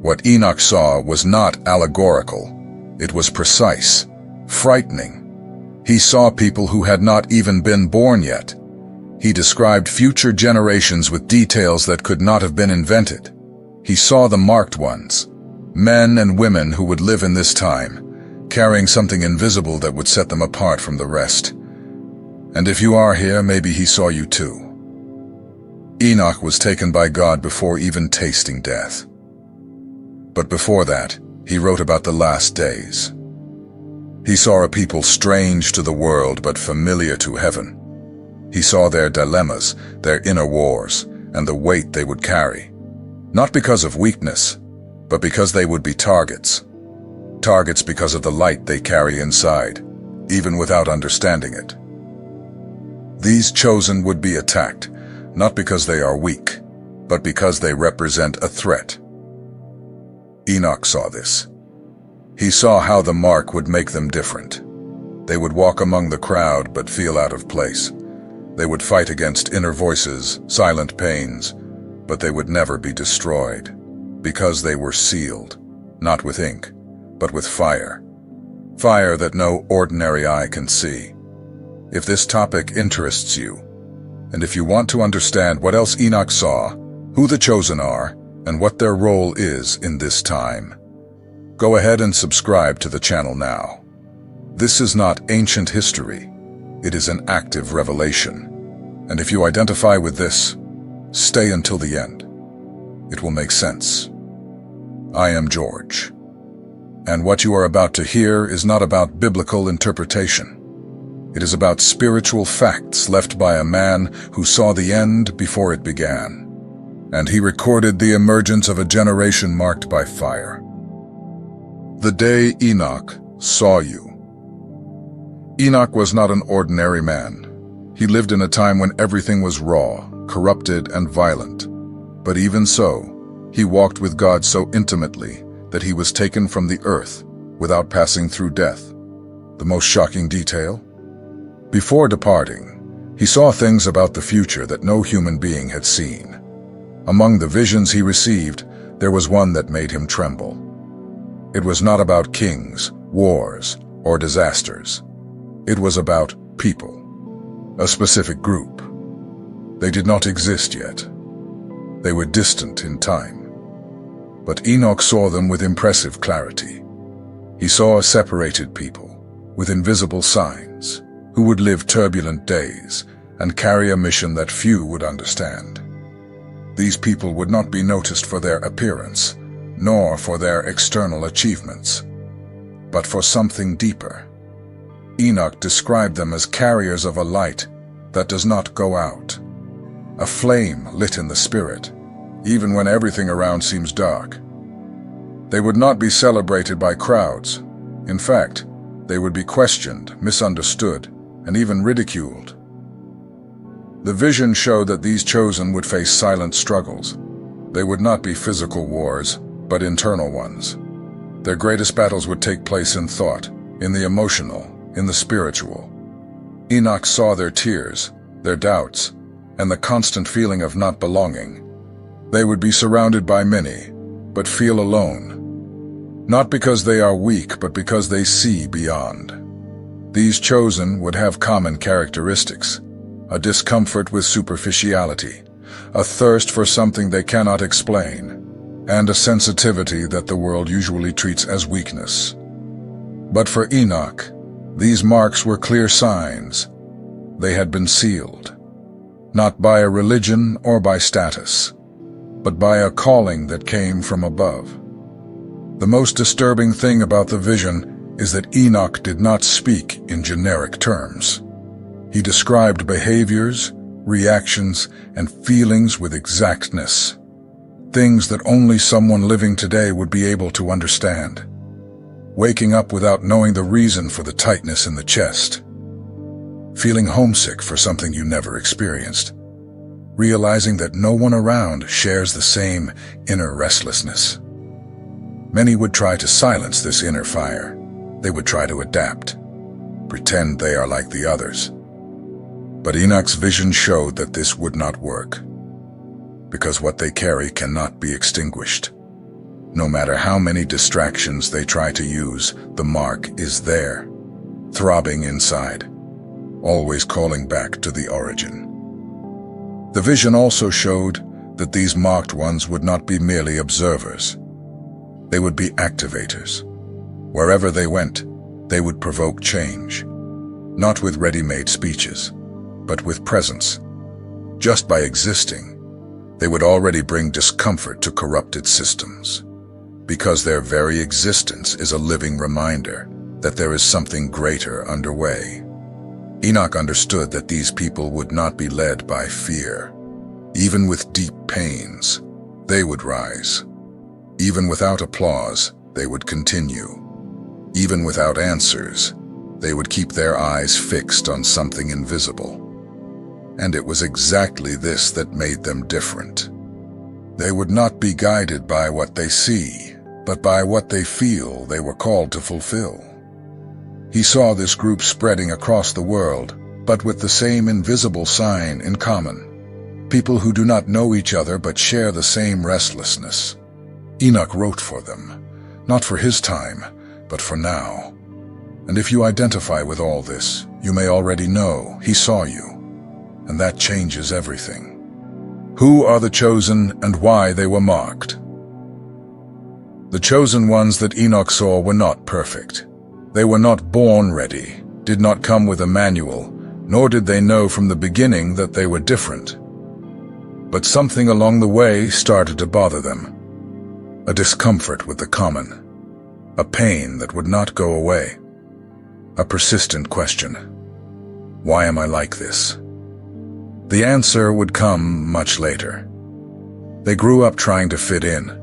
What Enoch saw was not allegorical. It was precise, frightening. He saw people who had not even been born yet. He described future generations with details that could not have been invented. He saw the marked ones, men and women who would live in this time, carrying something invisible that would set them apart from the rest. And if you are here, maybe he saw you too. Enoch was taken by God before even tasting death. But before that, he wrote about the last days. He saw a people strange to the world but familiar to heaven. He saw their dilemmas, their inner wars, and the weight they would carry. Not because of weakness, but because they would be targets. Targets because of the light they carry inside, even without understanding it. These chosen would be attacked, not because they are weak, but because they represent a threat. Enoch saw this. He saw how the mark would make them different. They would walk among the crowd but feel out of place. They would fight against inner voices, silent pains, but they would never be destroyed, because they were sealed, not with ink, but with fire. Fire that no ordinary eye can see. If this topic interests you, and if you want to understand what else Enoch saw, who the chosen are, and what their role is in this time, go ahead and subscribe to the channel now. This is not ancient history. It is an active revelation. And if you identify with this, stay until the end. It will make sense. I am George. And what you are about to hear is not about biblical interpretation. It is about spiritual facts left by a man who saw the end before it began. And he recorded the emergence of a generation marked by fire. The day Enoch saw you. Enoch was not an ordinary man. He lived in a time when everything was raw, corrupted, and violent. But even so, he walked with God so intimately that he was taken from the earth without passing through death. The most shocking detail? Before departing, he saw things about the future that no human being had seen. Among the visions he received, there was one that made him tremble. It was not about kings, wars, or disasters. It was about people, a specific group. They did not exist yet. They were distant in time. But Enoch saw them with impressive clarity. He saw a separated people, with invisible signs, who would live turbulent days and carry a mission that few would understand. These people would not be noticed for their appearance, nor for their external achievements, but for something deeper. Enoch described them as carriers of a light that does not go out, a flame lit in the spirit, even when everything around seems dark. They would not be celebrated by crowds. In fact, they would be questioned, misunderstood, and even ridiculed. The vision showed that these chosen would face silent struggles. They would not be physical wars, but internal ones. Their greatest battles would take place in thought, in the emotional, in the spiritual. Enoch saw their tears, their doubts, and the constant feeling of not belonging. They would be surrounded by many, but feel alone. Not because they are weak, but because they see beyond. These chosen would have common characteristics: a discomfort with superficiality, a thirst for something they cannot explain, and a sensitivity that the world usually treats as weakness. But for Enoch, these marks were clear signs. They had been sealed, not by a religion or by status, but by a calling that came from above. The most disturbing thing about the vision is that Enoch did not speak in generic terms. He described behaviors, reactions, and feelings with exactness. Things that only someone living today would be able to understand. Waking up without knowing the reason for the tightness in the chest. Feeling homesick for something you never experienced. Realizing that no one around shares the same inner restlessness. Many would try to silence this inner fire. They would try to adapt, pretend they are like the others. But Enoch's vision showed that this would not work, because what they carry cannot be extinguished. No matter how many distractions they try to use, the mark is there, throbbing inside, always calling back to the origin. The vision also showed that these marked ones would not be merely observers. They would be activators. Wherever they went, they would provoke change, not with ready-made speeches, but with presence. Just by existing, they would already bring discomfort to corrupted systems, because their very existence is a living reminder that there is something greater underway. Enoch understood that these people would not be led by fear. Even with deep pains, they would rise. Even without applause, they would continue. Even without answers, they would keep their eyes fixed on something invisible. And it was exactly this that made them different. They would not be guided by what they see, but by what they feel they were called to fulfill. He saw this group spreading across the world, but with the same invisible sign in common. People who do not know each other but share the same restlessness. Enoch wrote for them, not for his time, but for now. And if you identify with all this, you may already know he saw you, and that changes everything. Who are the chosen and why they were marked? The chosen ones that Enoch saw were not perfect. They were not born ready, did not come with a manual, nor did they know from the beginning that they were different. But something along the way started to bother them. A discomfort with the common. A pain that would not go away. A persistent question. Why am I like this? The answer would come much later. They grew up trying to fit in,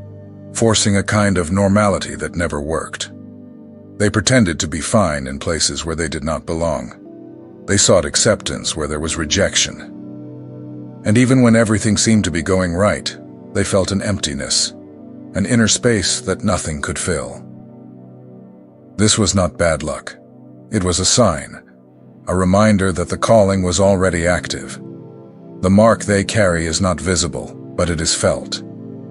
forcing a kind of normality that never worked. They pretended to be fine in places where they did not belong. They sought acceptance where there was rejection. And even when everything seemed to be going right, they felt an emptiness, an inner space that nothing could fill. This was not bad luck. It was a sign, a reminder that the calling was already active. The mark they carry is not visible, but it is felt.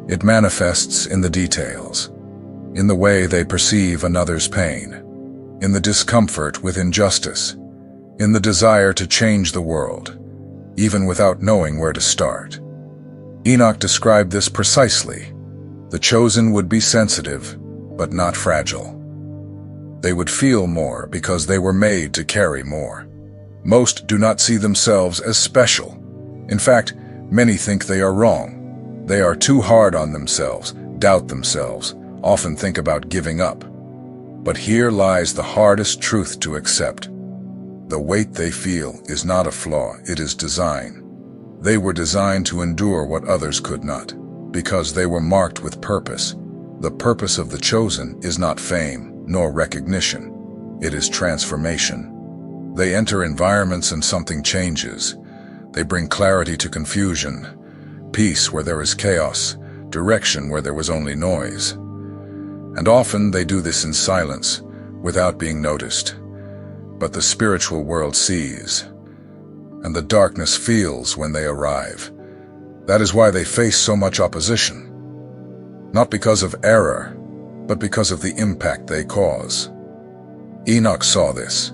It manifests in the details, in the way they perceive another's pain, in the discomfort with injustice, in the desire to change the world, even without knowing where to start. Enoch described this precisely. The chosen would be sensitive, but not fragile. They would feel more because they were made to carry more. Most do not see themselves as special. In fact, many think they are wrong. They are too hard on themselves, doubt themselves, often think about giving up. But here lies the hardest truth to accept. The weight they feel is not a flaw, it is design. They were designed to endure what others could not, because they were marked with purpose. The purpose of the chosen is not fame, nor recognition. It is transformation. They enter environments and something changes. They bring clarity to confusion, peace where there is chaos, direction where there was only noise. And often they do this in silence, without being noticed. But the spiritual world sees, and the darkness feels when they arrive. That is why they face so much opposition. Not because of error, but because of the impact they cause. Enoch saw this.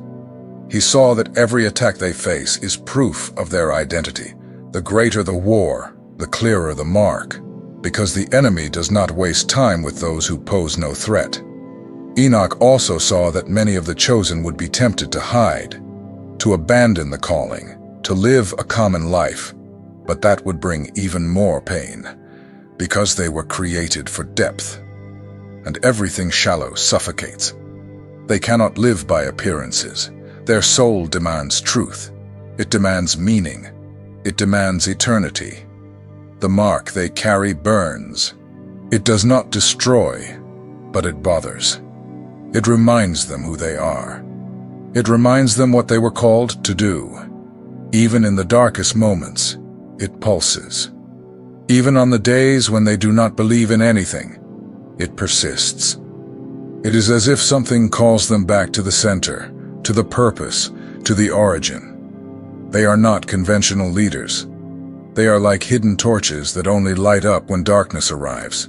He saw that every attack they face is proof of their identity. The greater the war, the clearer the mark, because the enemy does not waste time with those who pose no threat. Enoch also saw that many of the chosen would be tempted to hide, to abandon the calling, to live a common life, but that would bring even more pain, because they were created for depth, and everything shallow suffocates. They cannot live by appearances. Their soul demands truth. It demands meaning. It demands eternity. The mark they carry burns. It does not destroy, but it bothers. It reminds them who they are. It reminds them what they were called to do. Even in the darkest moments, it pulses. Even on the days when they do not believe in anything, it persists. It is as if something calls them back to the center, to the purpose, to the origin. They are not conventional leaders. They are like hidden torches that only light up when darkness arrives.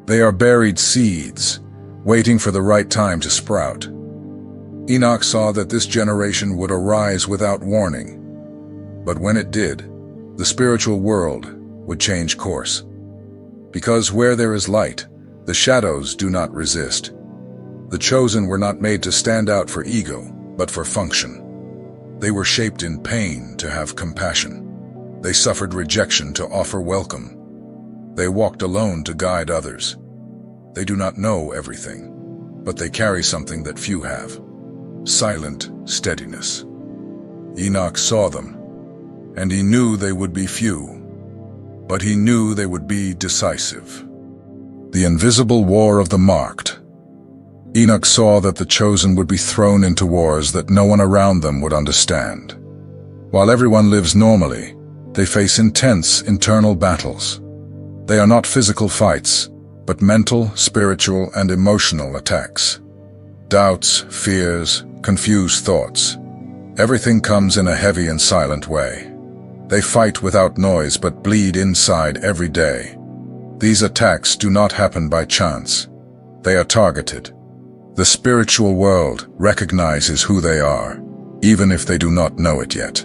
They are buried seeds, waiting for the right time to sprout. Enoch saw that this generation would arise without warning. But when it did, the spiritual world would change course. Because where there is light, the shadows do not resist. The chosen were not made to stand out for ego, but for function. They were shaped in pain to have compassion. They suffered rejection to offer welcome. They walked alone to guide others. They do not know everything, but they carry something that few have: silent steadiness. Enoch saw them, and he knew they would be few, but he knew they would be decisive. The invisible war of the marked. Enoch saw that the chosen would be thrown into wars that no one around them would understand. While everyone lives normally, they face intense internal battles. They are not physical fights, but mental, spiritual, and emotional attacks. Doubts, fears, confused thoughts. Everything comes in a heavy and silent way. They fight without noise but bleed inside every day. These attacks do not happen by chance. They are targeted. The spiritual world recognizes who they are, even if they do not know it yet.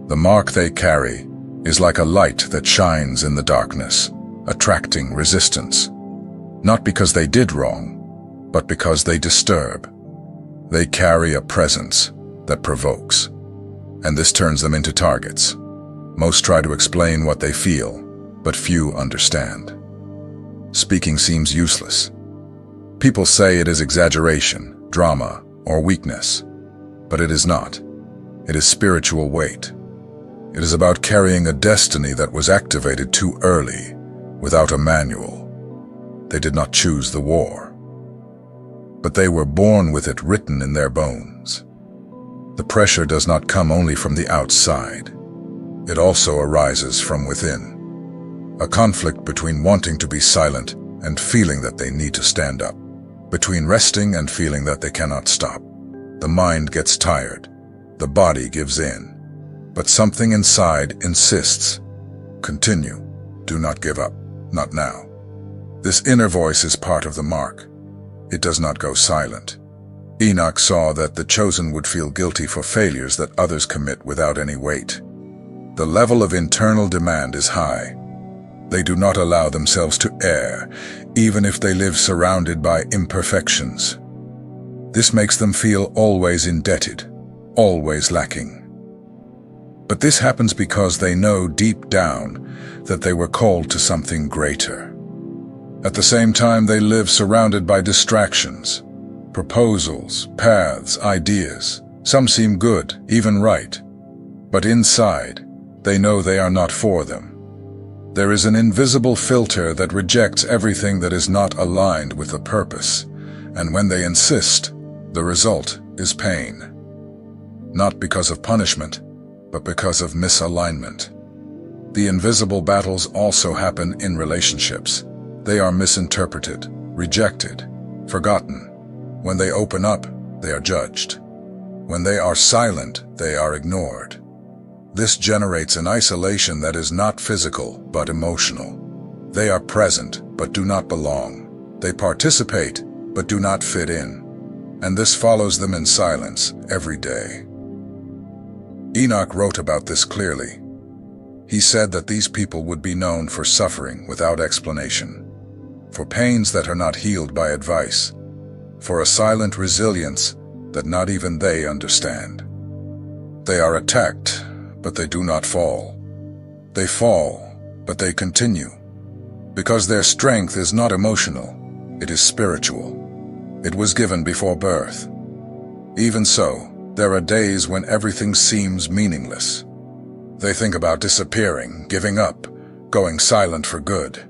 The mark they carry is like a light that shines in the darkness, attracting resistance. Not because they did wrong, but because they disturb. They carry a presence that provokes, and this turns them into targets. Most try to explain what they feel, but few understand. Speaking seems useless. People say it is exaggeration, drama, or weakness, but it is not. It is spiritual weight. It is about carrying a destiny that was activated too early, without a manual. They did not choose the war, but they were born with it written in their bones. The pressure does not come only from the outside. It also arises from within. A conflict between wanting to be silent and feeling that they need to stand up. Between resting and feeling that they cannot stop. The mind gets tired. The body gives in. But something inside insists. Continue. Do not give up. Not now. This inner voice is part of the mark. It does not go silent. Enoch saw that the chosen would feel guilty for failures that others commit without any weight. The level of internal demand is high. They do not allow themselves to err, even if they live surrounded by imperfections. This makes them feel always indebted, always lacking. But this happens because they know deep down that they were called to something greater. At the same time, they live surrounded by distractions, proposals, paths, ideas. Some seem good, even right. But inside, they know they are not for them. There is an invisible filter that rejects everything that is not aligned with the purpose, and when they insist, the result is pain. Not because of punishment, but because of misalignment. The invisible battles also happen in relationships. They are misinterpreted, rejected, forgotten. When they open up, they are judged. When they are silent, they are ignored. This generates an isolation that is not physical, but emotional. They are present, but do not belong. They participate, but do not fit in. And this follows them in silence every day. Enoch wrote about this clearly. He said that these people would be known for suffering without explanation, for pains that are not healed by advice, for a silent resilience that not even they understand. They are attacked, but they do not fall. They fall, but they continue. Because their strength is not emotional, it is spiritual. It was given before birth. Even so, there are days when everything seems meaningless. They think about disappearing, giving up, going silent for good.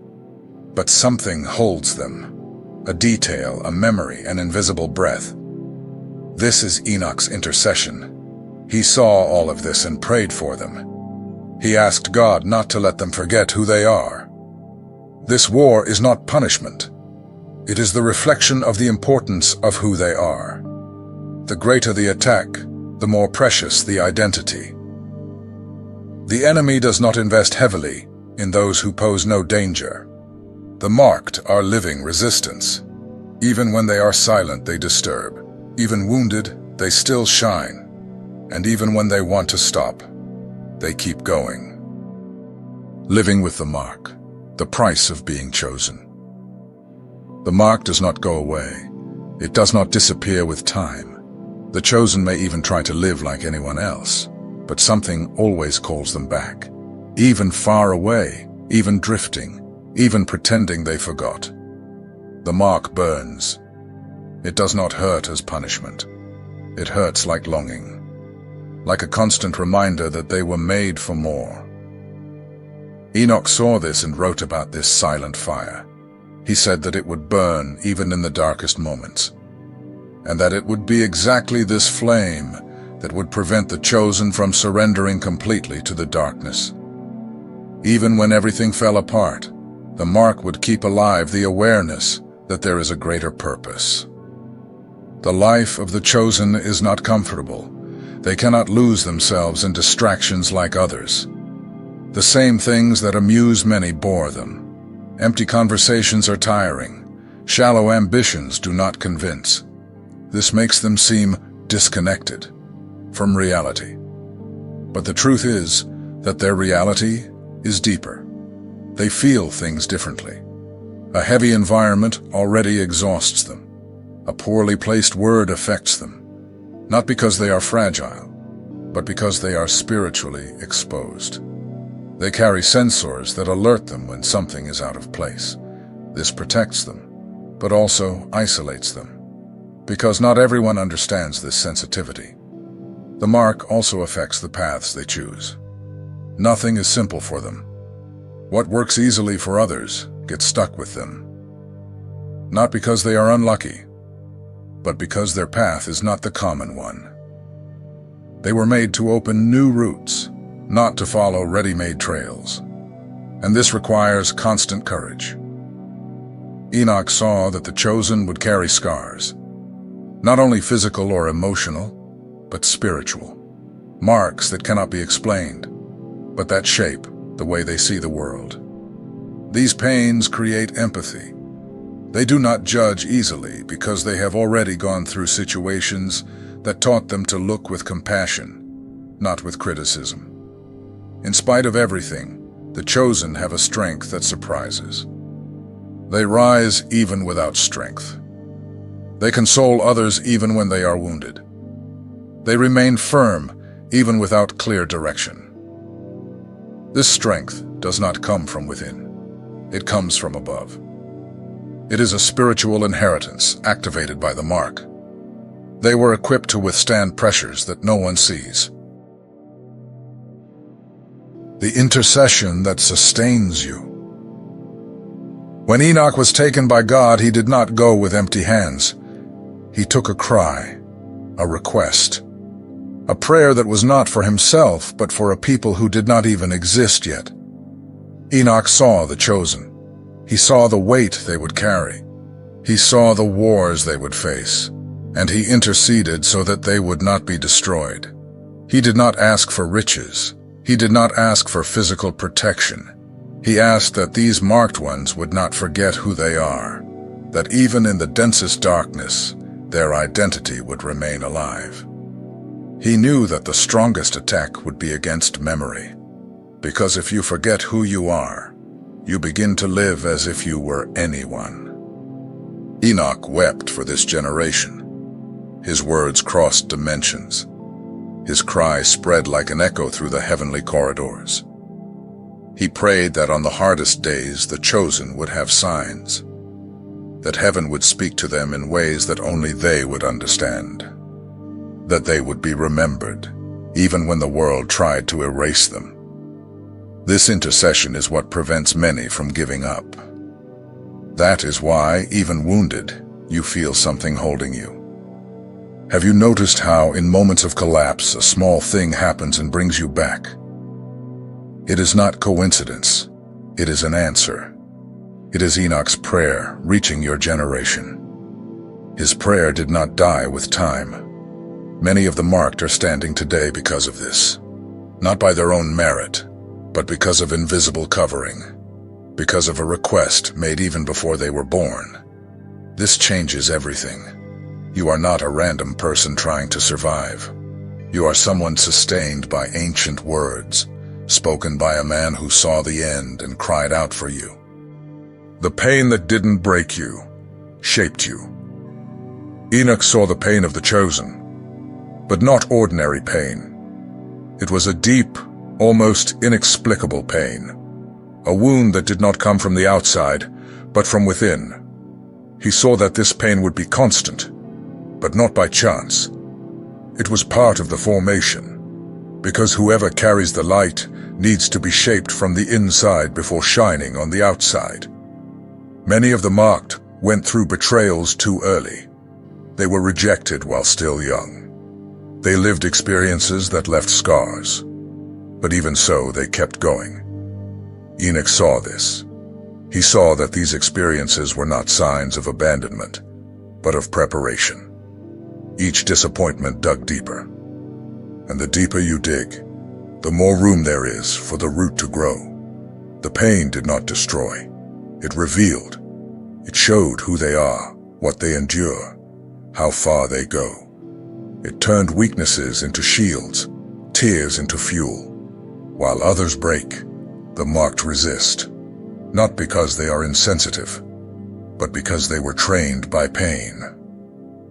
But something holds them. A detail, a memory, an invisible breath. This is Enoch's intercession. He saw all of this and prayed for them. He asked God not to let them forget who they are. This war is not punishment. It is the reflection of the importance of who they are. The greater the attack, the more precious the identity. The enemy does not invest heavily in those who pose no danger. The marked are living resistance. Even when they are silent, they disturb. Even wounded, they still shine. And even when they want to stop, they keep going. Living with the mark, the price of being chosen. The mark does not go away. It does not disappear with time. The chosen may even try to live like anyone else, but something always calls them back. Even far away, even drifting, even pretending they forgot. The mark burns. It does not hurt as punishment. It hurts like longing, like a constant reminder that they were made for more. Enoch saw this and wrote about this silent fire. He said that it would burn even in the darkest moments, and that it would be exactly this flame that would prevent the chosen from surrendering completely to the darkness. Even when everything fell apart, the mark would keep alive the awareness that there is a greater purpose. The life of the chosen is not comfortable. They cannot lose themselves in distractions like others. The same things that amuse many bore them. Empty conversations are tiring. Shallow ambitions do not convince. This makes them seem disconnected from reality. But the truth is that their reality is deeper. They feel things differently. A heavy environment already exhausts them. A poorly placed word affects them, not because they are fragile, but because they are spiritually exposed. They carry sensors that alert them when something is out of place. This protects them, but also isolates them, because not everyone understands this sensitivity. The mark also affects the paths they choose. Nothing is simple for them. What works easily for others gets stuck with them. Not because they are unlucky, but because their path is not the common one. They were made to open new routes, not to follow ready-made trails. And this requires constant courage. Enoch saw that the chosen would carry scars, not only physical or emotional, but spiritual. Marks that cannot be explained, but that shape the way they see the world. These pains create empathy. They do not judge easily because they have already gone through situations that taught them to look with compassion, not with criticism. In spite of everything, the chosen have a strength that surprises. They rise even without strength. They console others even when they are wounded. They remain firm even without clear direction. This strength does not come from within. It comes from above. It is a spiritual inheritance activated by the mark. They were equipped to withstand pressures that no one sees. The intercession that sustains you. When Enoch was taken by God, he did not go with empty hands. He took a cry, a request, a prayer that was not for himself, but for a people who did not even exist yet. Enoch saw the chosen. He saw the weight they would carry. He saw the wars they would face, and he interceded so that they would not be destroyed. He did not ask for riches. He did not ask for physical protection. He asked that these marked ones would not forget who they are, that even in the densest darkness, their identity would remain alive. He knew that the strongest attack would be against memory, because if you forget who you are, you begin to live as if you were anyone. Enoch wept for this generation. His words crossed dimensions. His cry spread like an echo through the heavenly corridors. He prayed that on the hardest days the chosen would have signs, that heaven would speak to them in ways that only they would understand, that they would be remembered, even when the world tried to erase them. This intercession is what prevents many from giving up. That is why, even wounded, you feel something holding you. Have you noticed how, in moments of collapse, a small thing happens and brings you back? It is not coincidence. It is an answer. It is Enoch's prayer reaching your generation. His prayer did not die with time. Many of the marked are standing today because of this, not by their own merit, but because of invisible covering. because of a request made even before they were born. This changes everything. You are not a random person trying to survive. You are someone sustained by ancient words, spoken by a man who saw the end and cried out for you. The pain that didn't break you shaped you. Enoch saw the pain of the chosen, but not ordinary pain. It was a deep, almost inexplicable pain, a wound that did not come from the outside, but from within. He saw that this pain would be constant, but not by chance. It was part of the formation, because whoever carries the light needs to be shaped from the inside before shining on the outside. Many of the marked went through betrayals too early. They were rejected while still young. They lived experiences that left scars, but even so, they kept going. Enoch saw this. He saw that these experiences were not signs of abandonment, but of preparation. Each disappointment dug deeper, and the deeper you dig, the more room there is for the root to grow. The pain did not destroy. It revealed. It showed who they are, what they endure, how far they go. It turned weaknesses into shields, tears into fuel. While others break, the marked resist, not because they are insensitive, but because they were trained by pain.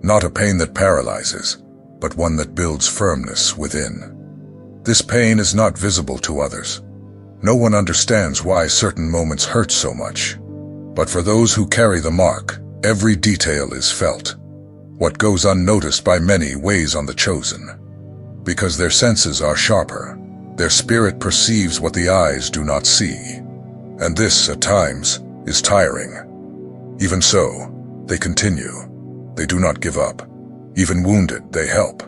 Not a pain that paralyzes, but one that builds firmness within. This pain is not visible to others. No one understands why certain moments hurt so much. But for those who carry the mark, every detail is felt. What goes unnoticed by many weighs on the chosen. Because their senses are sharper, their spirit perceives what the eyes do not see. And this, at times, is tiring. Even so, they continue. They do not give up. Even wounded, they help.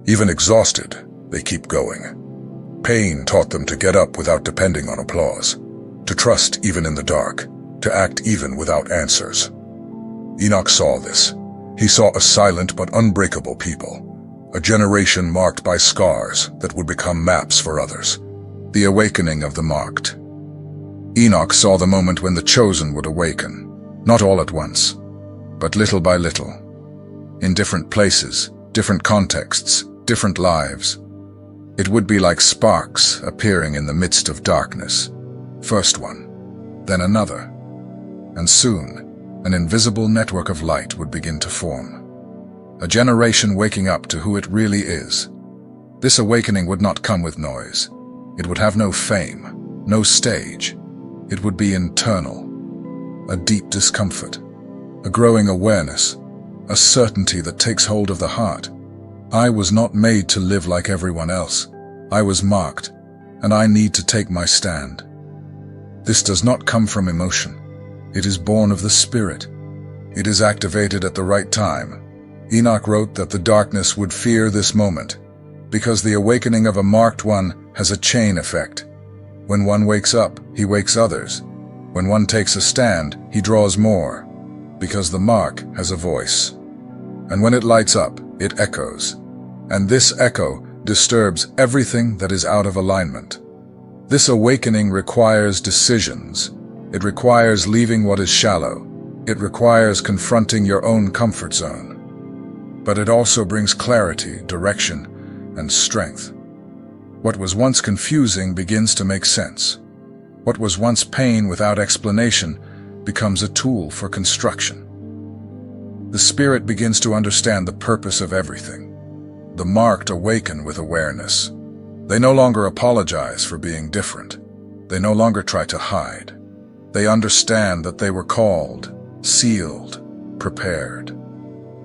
Even exhausted, they keep going. Pain taught them to get up without depending on applause, to trust even in the dark, to act even without answers. Enoch saw this. He saw a silent but unbreakable people, a generation marked by scars that would become maps for others. The awakening of the marked. Enoch saw the moment when the chosen would awaken, not all at once, but little by little. In different places, different contexts, different lives. It would be like sparks appearing in the midst of darkness. First one, then another. And soon, an invisible network of light would begin to form. A generation waking up to who it really is. This awakening would not come with noise. It would have no fame, no stage. It would be internal. A deep discomfort, a growing awareness, a certainty that takes hold of the heart. I was not made to live like everyone else. I was marked, and I need to take my stand. This does not come from emotion. It is born of the Spirit. It is activated at the right time. Enoch wrote that the darkness would fear this moment, because the awakening of a marked one has a chain effect. When one wakes up, he wakes others. When one takes a stand, he draws more, because the mark has a voice. And when it lights up, it echoes. And this echo disturbs everything that is out of alignment. This awakening requires decisions. It requires leaving what is shallow. It requires confronting your own comfort zone. But it also brings clarity, direction, and strength. What was once confusing begins to make sense. What was once pain without explanation becomes a tool for construction. The Spirit begins to understand the purpose of everything. The marked awaken with awareness. They no longer apologize for being different. They no longer try to hide. They understand that they were called, sealed, prepared,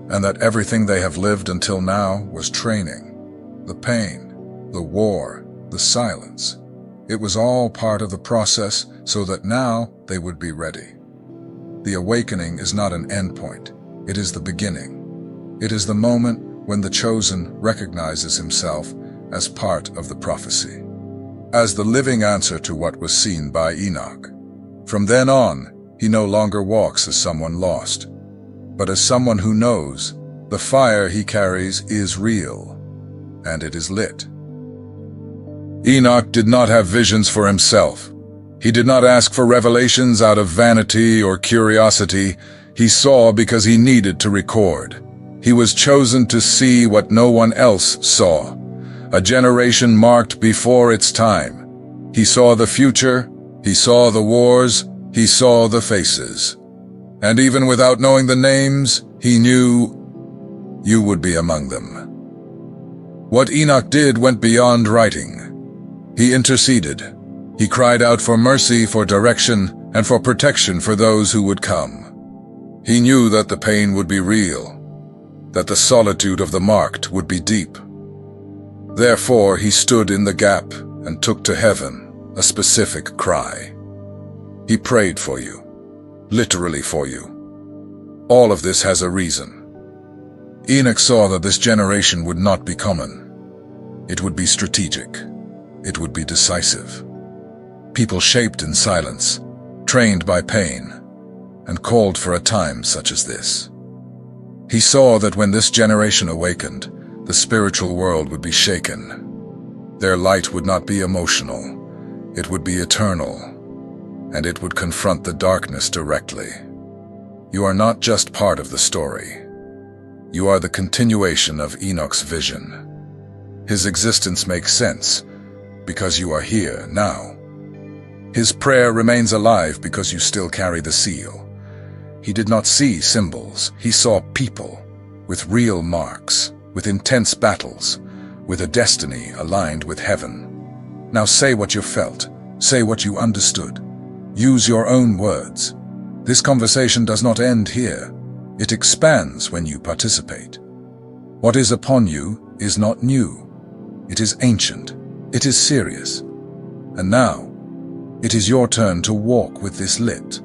and that everything they have lived until now was training. The pain, the war, the silence. It was all part of the process so that now they would be ready. The awakening is not an endpoint. It is the beginning. It is the moment when the chosen recognizes himself as part of the prophecy, as the living answer to what was seen by Enoch. From then on, he no longer walks as someone lost, but as someone who knows the fire he carries is real, and it is lit. Enoch did not have visions for himself. He did not ask for revelations out of vanity or curiosity. He saw because he needed to record. He was chosen to see what no one else saw. A generation marked before its time. He saw the future, he saw the wars, he saw the faces. And even without knowing the names, he knew you would be among them. What Enoch did went beyond writing. He interceded. He cried out for mercy, for direction, and for protection for those who would come. He knew that the pain would be real, that the solitude of the marked would be deep. Therefore, he stood in the gap and took to heaven a specific cry. He prayed for you, literally for you. All of this has a reason. Enoch saw that this generation would not be common. It would be strategic. It would be decisive. People shaped in silence, trained by pain, and called for a time such as this. He saw that when this generation awakened, the spiritual world would be shaken. Their light would not be emotional. It would be eternal, and it would confront the darkness directly. You are not just part of the story. You are the continuation of Enoch's vision. His existence makes sense because you are here now. His prayer remains alive because you still carry the seal. He did not see symbols. He saw people with real marks, with intense battles, with a destiny aligned with heaven. Now say what you felt. Say what you understood. Use your own words. This conversation does not end here. It expands when you participate. What is upon you is not new. It is ancient. It is serious. And now, it is your turn to walk with this lit.